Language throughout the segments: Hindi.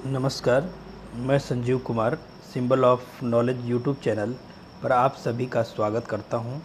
नमस्कार, मैं Sanjeev Kumar symbol of knowledge YouTube channel पर आप सभी का स्वागत करता हूं।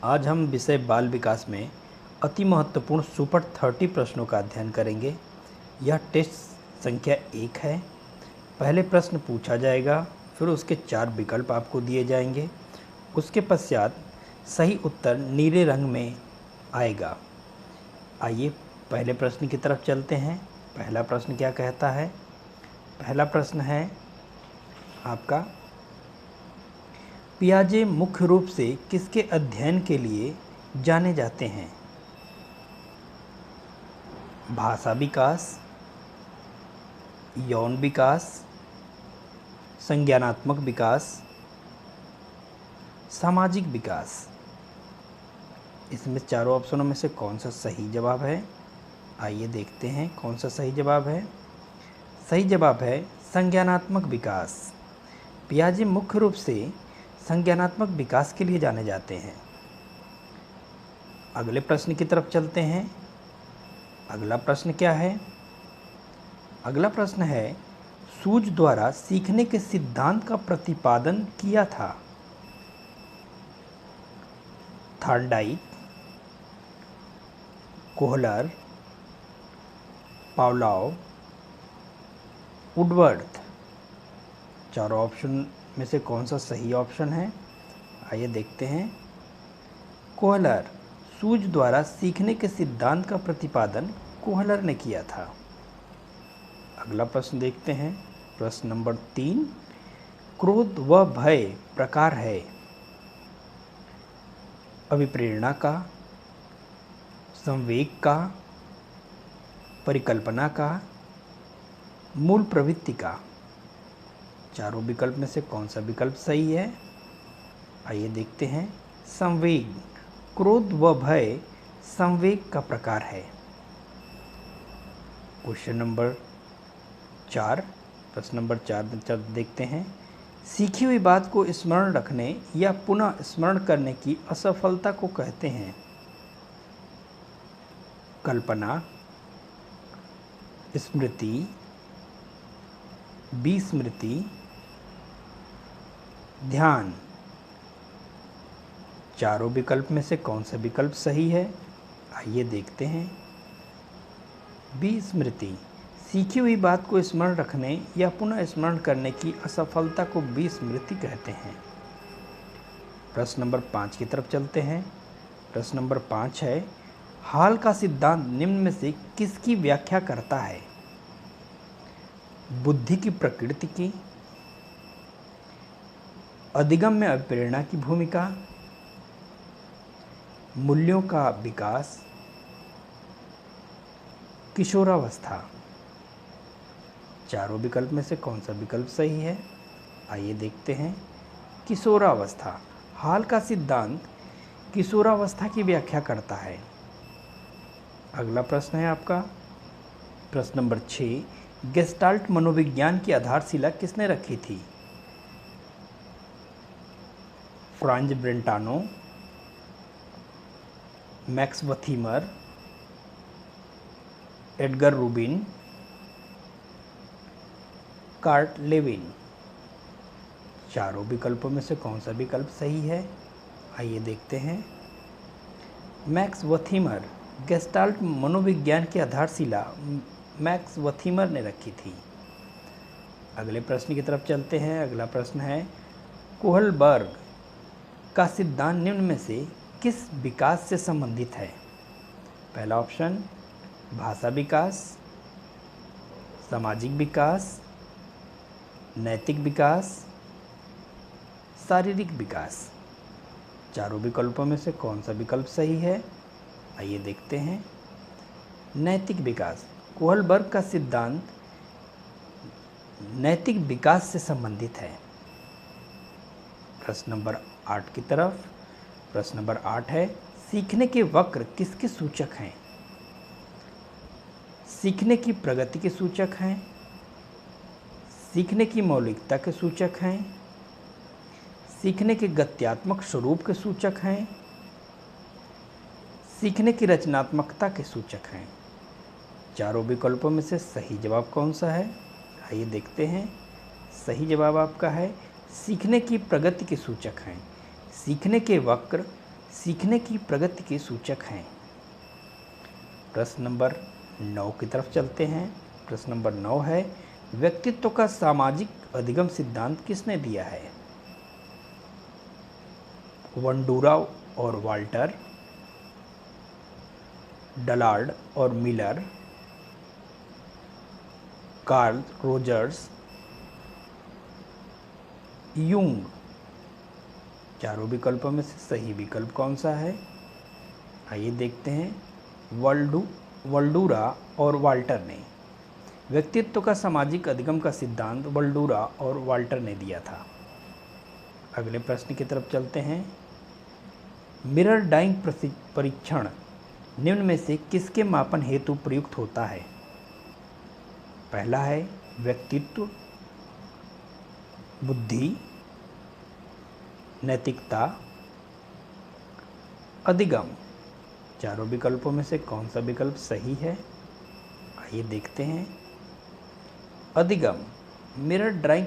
आज हम विषय बाल विकास में अति महत्वपूर्ण सुपर 30 प्रश्नों का अध्ययन करेंगे। यह टेस्ट संख्या 1 है। पहले प्रश्न पूछा जाएगा, फिर उसके 4 विकल्प आपको दिए जाएंगे। उसके पश्चात सही उत्तर नीले रंग में आएगा। आइए पहले प्रश्न की तरफ चलते हैं। पहला प्रश्न क्या कहता है? पहला प्रश्न है आपका, पियाजे मुख्य रूप से किसके अध्ययन के लिए जाने जाते हैं? भाषा विकास, यौन विकास, संज्ञानात्मक विकास, सामाजिक विकास। इसमें चारों ऑप्शनों में से कौन सा सही जवाब है? आइए देखते हैं कौन सा सही जवाब है। सही जवाब है संज्ञानात्मक विकास। पियाजे मुख्य रूप से संज्ञानात्मक विकास के लिए जाने जाते हैं। अगले प्रश्न की तरफ चलते हैं। अगला प्रश्न क्या है? अगला प्रश्न है, सूझ द्वारा सीखने के सिद्धांत का प्रतिपादन किया था? Thorndike, Kohler, Pavlov, Woodworth. चारों ऑप्शन में से कौन सा सही ऑप्शन है? आइए देखते हैं। कोहलर, सूझ द्वारा सीखने के सिद्धांत का प्रतिपादन कोहलर ने किया था। अगला प्रश्न देखते हैं। प्रश्न नंबर 3, क्रोध व भय प्रकार है? अभिप्रेरणा का, संवेग का, परिकल्पना का, मूल प्रवृत्ति का। चारों विकल्प में से कौन सा विकल्प सही है? आइए देखते हैं। संवेग, क्रोध व भय संवेग का प्रकार है। क्वेश्चन नंबर 4, प्रश्न नंबर 4 देखते हैं। सीखी हुई बात को स्मरण रखने या पुनः स्मरण करने की असफलता को कहते हैं? कल्पना, स्मृति, विस्मृति, ध्यान। चारों विकल्प में से कौन सा विकल्प सही है? आइए देखते हैं। विस्मृति, सीखी हुई बात को स्मरण रखने या पुनः स्मरण करने की असफलता को विस्मृति कहते हैं। प्रश्न नंबर 5 की तरफ चलते हैं। प्रश्न नंबर 5 है, हाल का सिद्धांत निम्न में से किसकी व्याख्या करता है? बुद्धि की प्रकृति की, अधिगम में अभिप्रेरणा की भूमिका, मूल्यों का विकास, किशोरावस्था। चारों विकल्प में से कौन सा विकल्प सही है? आइए देखते हैं। किशोरावस्था, हाल का सिद्धांत किशोरावस्था की व्याख्या करता है। अगला प्रश्न है आपका प्रश्न नंबर 6, गेस्टाल्ट मनोविज्ञान की आधारशिला किसने रखी थी? Franz Brentano, Max Wertheimer, Edgar Rubin, Kurt Lewin. चारों विकल्पों में से कौन सा विकल्प सही है? आइए देखते हैं। मैक्स वथीमर, गेस्टाल्ट मनोविज्ञान की आधारशिला मैक्स वथीमर ने रखी थी। अगले प्रश्न की तरफ चलते हैं। अगला प्रश्न है, कोहलबर्ग का सिद्धांत निम्न में से किस विकास से संबंधित है? पहला ऑप्शन भाषा विकास, सामाजिक विकास, नैतिक विकास, शारीरिक विकास। चारों विकल्पों में से कौन सा विकल्प सही है? आइए देखते हैं। नैतिक विकास, कोहलबर्ग का सिद्धांत नैतिक विकास से संबंधित है। प्रश्न नंबर 8 की तरफ। प्रश्न नंबर 8 है, सीखने के वक्र किसके सूचक हैं? सीखने की प्रगति के सूचक हैं, सीखने की मौलिकता के सूचक हैं, सीखने के गत्यात्मक स्वरूप के सूचक हैं, सीखने की रचनात्मकता के सूचक हैं। चारों विकल्पों में से सही जवाब कौन सा है? आइए देखते हैं। सही जवाब आपका है सीखने की प्रगति के सूचक हैं। सीखने के वक्र सीखने की प्रगति के सूचक हैं। प्रश्न नंबर 9 की तरफ चलते हैं। प्रश्न नंबर 9 है व्यक्तित्व का सामाजिक अधिगम सिद्धांत किसने दिया है? वंडूरा और वाल्टर, डलार्ड और मिलर, कार्ल रोजर्स, यूंग। चारों विकल्पों में से सही विकल्प कौन सा है? आइए देखते हैं। वल्डूरा और वाल्टर ने व्यक्तित्व का सामाजिक अधिगम का सिद्धांत वल्डूरा और वाल्टर ने दिया था। अगले प्रश्न की तरफ चलते हैं। मिरर डाइंग परीक्षण निम्न में से किसके मापन हेतु प्रयुक्त होता है? पहला है व्यक्तित्व, बुद्धि, नैतिकता, अधिगम। चारों विकल्पों में से कौन सा विकल्प सही है? आइए देखते हैं। अधिगम। मिरर ड्राइंग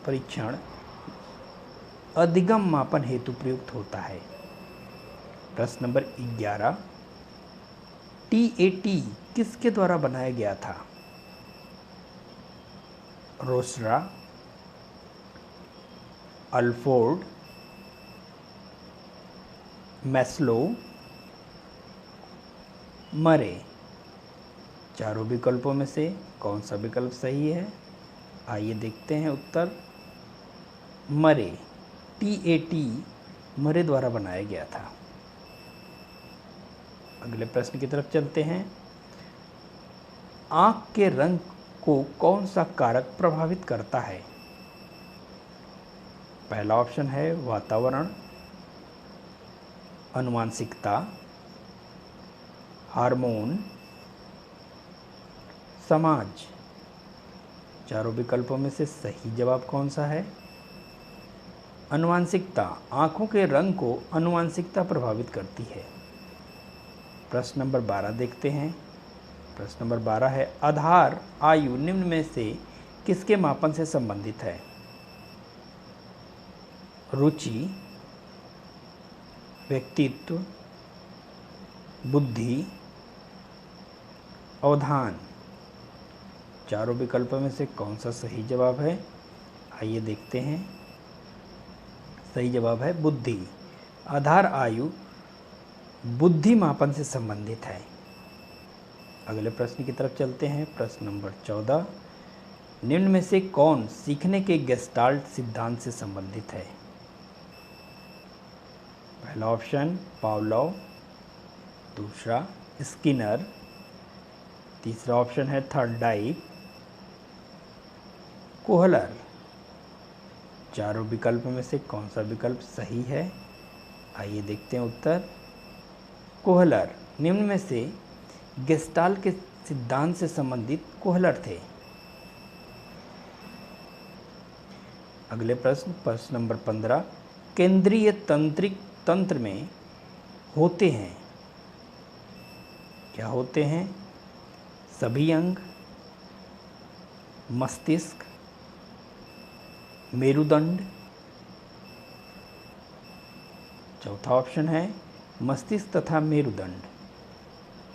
परीक्षण अधिगम मापन हेतु प्रयुक्त होता है। प्रश्न नंबर 11 TAT किसके द्वारा बनाया गया था? रोसरा, अल्फोर्ड, मैस्लो, मरे। चारों विकल्पों में से कौन सा विकल्प सही है? आइए देखते हैं उत्तर। मरे। TAT मरे द्वारा बनाया गया था। अगले प्रश्न की तरफ चलते हैं। आँख के रंग को कौन सा कारक प्रभावित करता है? पहला ऑप्शन है वातावरण, आनुवंशिकता, हार्मोन, समाज। चारों विकल्पों में से सही जवाब कौन सा है? आनुवंशिकता। आँखों के रंग को आनुवंशिकता प्रभावित करती है। प्रश्न नंबर 12 देखते हैं। प्रश्न नंबर 12 है आधार आयु निम्न में से किसके मापन से संबंधित है? रुचि, व्यक्तित्व, बुद्धि, अवधान। चारों विकल्पों में से कौन सा सही जवाब है? आइए देखते हैं। सही जवाब है बुद्धि। आधार आयु बुद्धि मापन से संबंधित है। अगले प्रश्न की तरफ चलते हैं। प्रश्न नंबर 14 निम्न में से कौन सीखने के गेस्टाल्ट सिद्धांत से संबंधित है? पहला ऑप्शन पावलोव, दूसरा स्किनर, तीसरा ऑप्शन है थर्नडाइक, कोहलर। चारों विकल्प में से कौन सा विकल्प सही है? आइए देखते हैं उत्तर। कोहलर। निम्न में से गेस्टाल्ट के सिद्धांत से संबंधित कोहलर थे। अगले प्रश्न नंबर 15 केंद्रीय तंत्रिक तंत्र में होते हैं। क्या होते हैं? सभी अंग, मस्तिष्क, मेरुदंड। चौथा ऑप्शन है मस्तिष्क तथा मेरुदंड।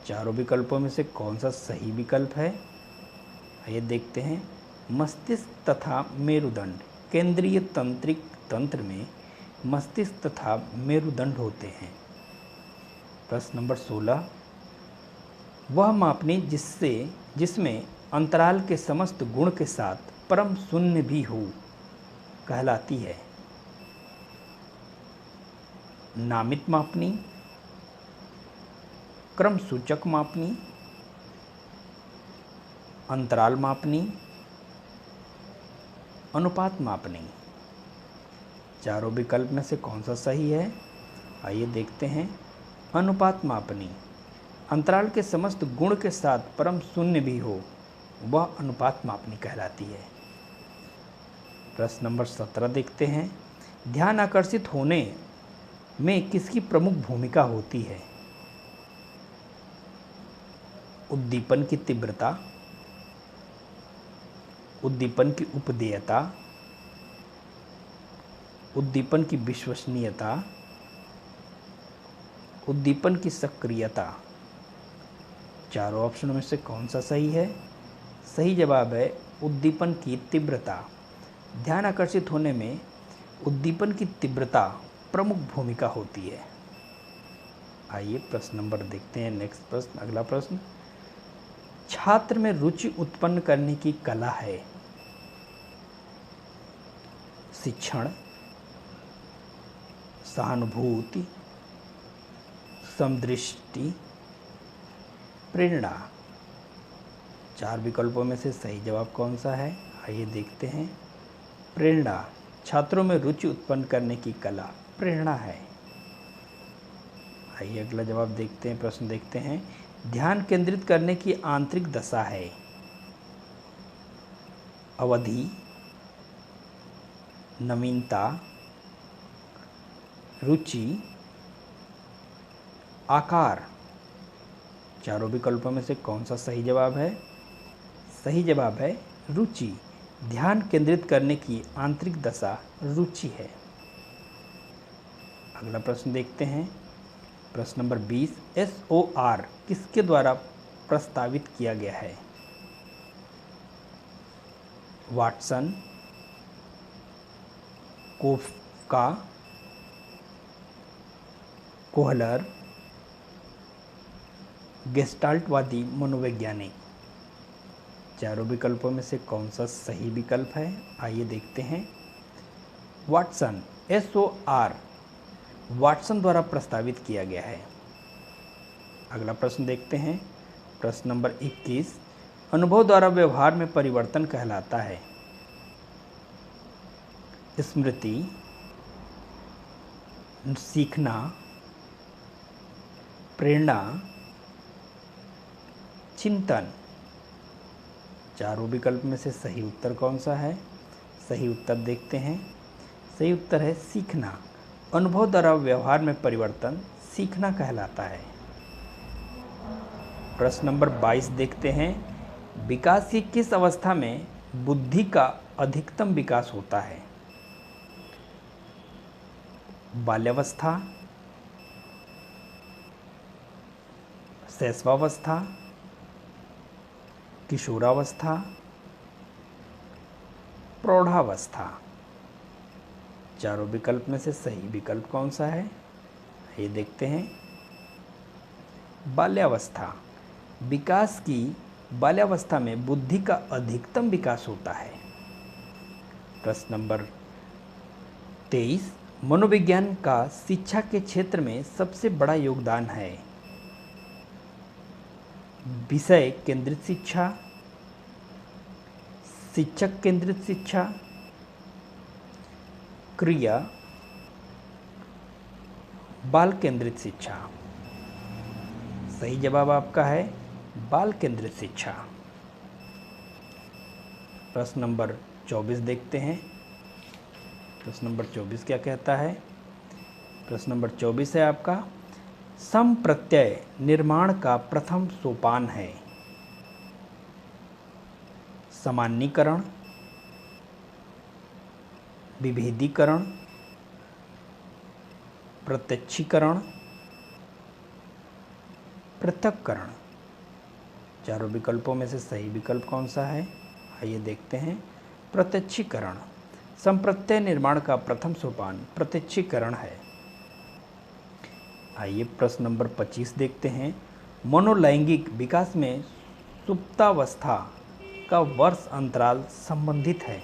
चारों विकल्पों में से कौन सा सही विकल्प है? आइए देखते हैं। मस्तिष्क तथा मेरुदंड। केंद्रीय तंत्रिक तंत्र में मस्तिष्क तथा मेरुदंड होते हैं। प्रश्न नंबर 16 वह मापनी जिसमें अंतराल के समस्त गुण के साथ परम शून्य भी हो कहलाती है? नामित मापनी, क्रम सूचक मापनी, अंतराल मापनी, अनुपात मापनी। चारों विकल्प में से कौन सा सही है? आइए देखते हैं। अनुपात मापनी। अंतराल के समस्त गुण के साथ परम शून्य भी हो वह अनुपात मापनी कहलाती है। प्रश्न नंबर 17 देखते हैं। ध्यान आकर्षित होने में किसकी प्रमुख भूमिका होती है? उद्दीपन की तीव्रता, उद्दीपन की उपदेयता, उद्दीपन की विश्वसनीयता, उद्दीपन की सक्रियता। चारों ऑप्शनों में से कौन सा सही है? सही जवाब है उद्दीपन की तीव्रता। ध्यान आकर्षित होने में उद्दीपन की तीव्रता प्रमुख भूमिका होती है। आइए प्रश्न नंबर देखते हैं। नेक्स्ट प्रश्न, अगला प्रश्न, छात्र में रुचि उत्पन्न करने की कला है शिक्षण, सहानुभूति, समदृष्टि, प्रेरणा। चार विकल्पों में से सही जवाब कौन सा है? आइए देखते हैं। प्रेरणा। छात्रों में रुचि उत्पन्न करने की कला प्रेरणा है। आइए अगला जवाब देखते हैं, प्रश्न देखते हैं। ध्यान केंद्रित करने की आंतरिक दशा है अवधि, नवीनता, रुचि, आकार। चारों विकल्पों में से कौन सा सही जवाब है? सही जवाब है रुचि। ध्यान केंद्रित करने की आंतरिक दशा रुचि है। अगला प्रश्न देखते हैं। प्रश्न नंबर 20, SOR किसके द्वारा प्रस्तावित किया गया है? वाटसन, कोफ्का, कोहलर, गेस्टाल्टवादी मनोवैज्ञानिक। चारों विकल्पों में से कौन सा सही विकल्प है? आइए देखते हैं। वाटसन, SOR वाटसन द्वारा प्रस्तावित किया गया है। अगला प्रश्न देखते हैं। प्रश्न नंबर 21, अनुभव द्वारा व्यवहार में परिवर्तन कहलाता है स्मृति, सीखना, प्रेरणा, चिंतन। चारों विकल्प में से सही उत्तर कौन सा है? सही उत्तर देखते हैं। सही उत्तर है सीखना। अनुभव द्वारा व्यवहार में परिवर्तन सीखना कहलाता है। प्रश्न नंबर 22 देखते हैं। विकास की किस अवस्था में बुद्धि का अधिकतम विकास होता है? बाल्यावस्था, शैशवावस्था, किशोरावस्था, प्रौढ़ावस्था। चारों विकल्प में से सही विकल्प कौन सा है? ये देखते हैं। बाल्यावस्था। विकास की बाल्यावस्था में बुद्धि का अधिकतम विकास होता है। प्रश्न नंबर 23, मनोविज्ञान का शिक्षा के क्षेत्र में सबसे बड़ा योगदान है विषय केंद्रित शिक्षा, शिक्षक केंद्रित शिक्षा, क्रिया, बाल केंद्रित शिक्षा। सही जवाब आपका है बाल केंद्रित शिक्षा। प्रश्न नंबर 24 देखते हैं। प्रश्न नंबर 24 क्या कहता है? प्रश्न नंबर 24 है आपका, सम प्रत्यय निर्माण का प्रथम सोपान है सामान्यीकरण, विभेदीकरण, प्रत्यक्षीकरण, पृथक्करण। चारों विकल्पों में से सही विकल्प कौन सा है? आइए देखते हैं। प्रत्यक्षीकरण। संप्रत्यय निर्माण का प्रथम सोपान प्रत्यक्षीकरण है। आइए प्रश्न नंबर 25 देखते हैं। मनोलैंगिक विकास में सुप्तावस्था का वर्ष अंतराल संबंधित है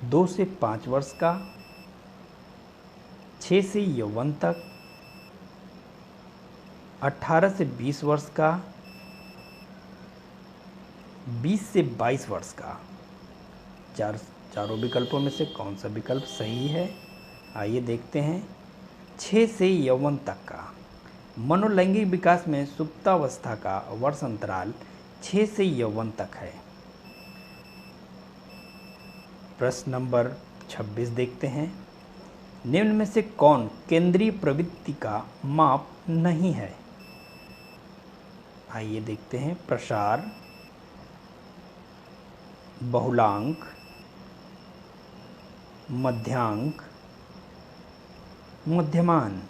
2 से 5 वर्ष का, 6 से यौवन तक, 18 से 20 वर्ष का, 20 से 22 वर्ष का। चारों विकल्पों में से कौन सा विकल्प सही है? आइए देखते हैं। 6 से यौवन तक का। मनोलैंगिक विकास में सुप्तावस्था का वर्ष अंतराल 6 से यौवन तक है। प्रश्न नंबर 26 देखते हैं। निम्न में से कौन केंद्रीय प्रवृत्ति का माप नहीं है? आइए देखते हैं। प्रसार, बहुलांक, मध्यांक, मध्यमान।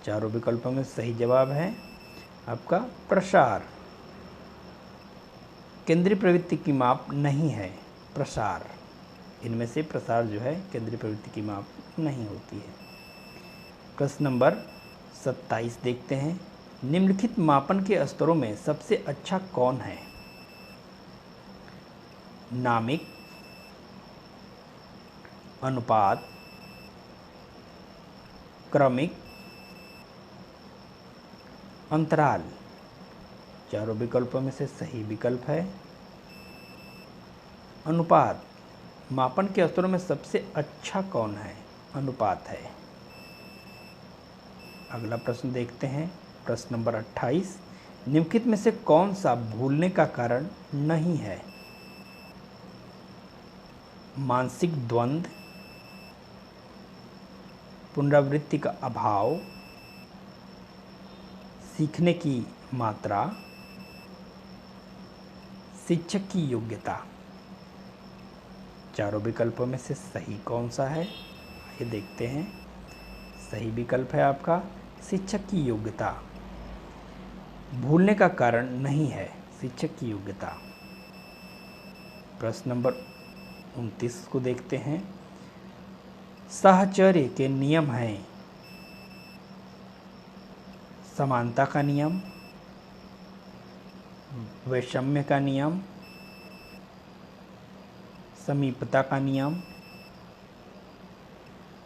चारों विकल्पों में सही जवाब है आपका प्रसार। केंद्रीय प्रवृत्ति की माप नहीं है प्रसार। इनमें से प्रसार जो है केंद्रीय प्रवृत्ति की माप नहीं होती है। प्रश्न नंबर 27 देखते हैं। निम्नलिखित मापन के स्तरों में सबसे अच्छा कौन है? नामिक, अनुपात, क्रमिक, अंतराल। चारों विकल्पों में से सही विकल्प है अनुपात। मापन के स्तरों में सबसे अच्छा कौन है? अनुपात है। अगला प्रश्न देखते हैं। प्रश्न नंबर 28। निम्नलिखित में से कौन सा भूलने का कारण नहीं है? मानसिक द्वंद्व, पुनरावृत्ति का अभाव, सीखने की मात्रा, शिक्षक की योग्यता। चारों विकल्पों में से सही कौन सा है? ये देखते हैं। सही विकल्प है आपका शिक्षक की योग्यता। भूलने का कारण नहीं है शिक्षक की योग्यता। प्रश्न नंबर 29 को देखते हैं। साहचर्य के नियम हैं समानता का नियम, वैषम्य का नियम, समीपता का नियम,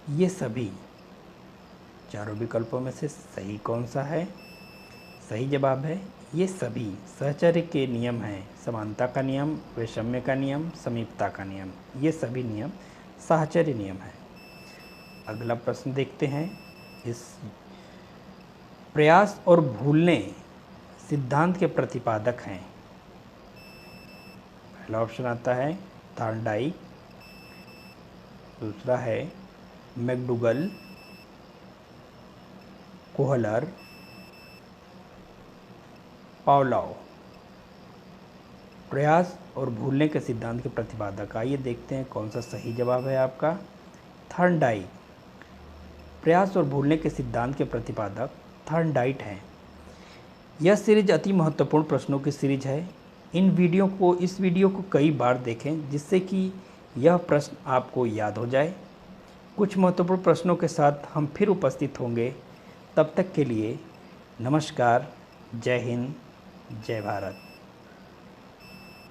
ये सभी। चारों विकल्पों में से सही कौन सा है? सही जवाब है ये सभी। सहचर्य के नियम हैं समानता का नियम, वैषम्य का नियम, समीपता का नियम। ये सभी नियम साहचर्य नियम है। अगला प्रश्न देखते हैं। इस प्रयास और भूलने सिद्धांत के प्रतिपादक हैं। पहला ऑप्शन आता है थॉर्नडाइक, दूसरा है मैकडूगल, कोहलर, पावलोव। प्रयास और भूलने के सिद्धांत के प्रतिपादक। आइए देखते हैं कौन सा सही जवाब है आपका थॉर्नडाइक। प्रयास और भूलने के सिद्धांत के प्रतिपादक थॉर्नडाइक हैं। यह सीरीज अति महत्वपूर्ण प्रश्नों की सीरीज है। इस वीडियो को कई बार देखें जिससे कि यह प्रश्न आपको याद हो जाए। कुछ महत्वपूर्ण प्रश्नों के साथ हम फिर उपस्थित होंगे। तब तक के लिए नमस्कार। जय हिंद, जय भारत।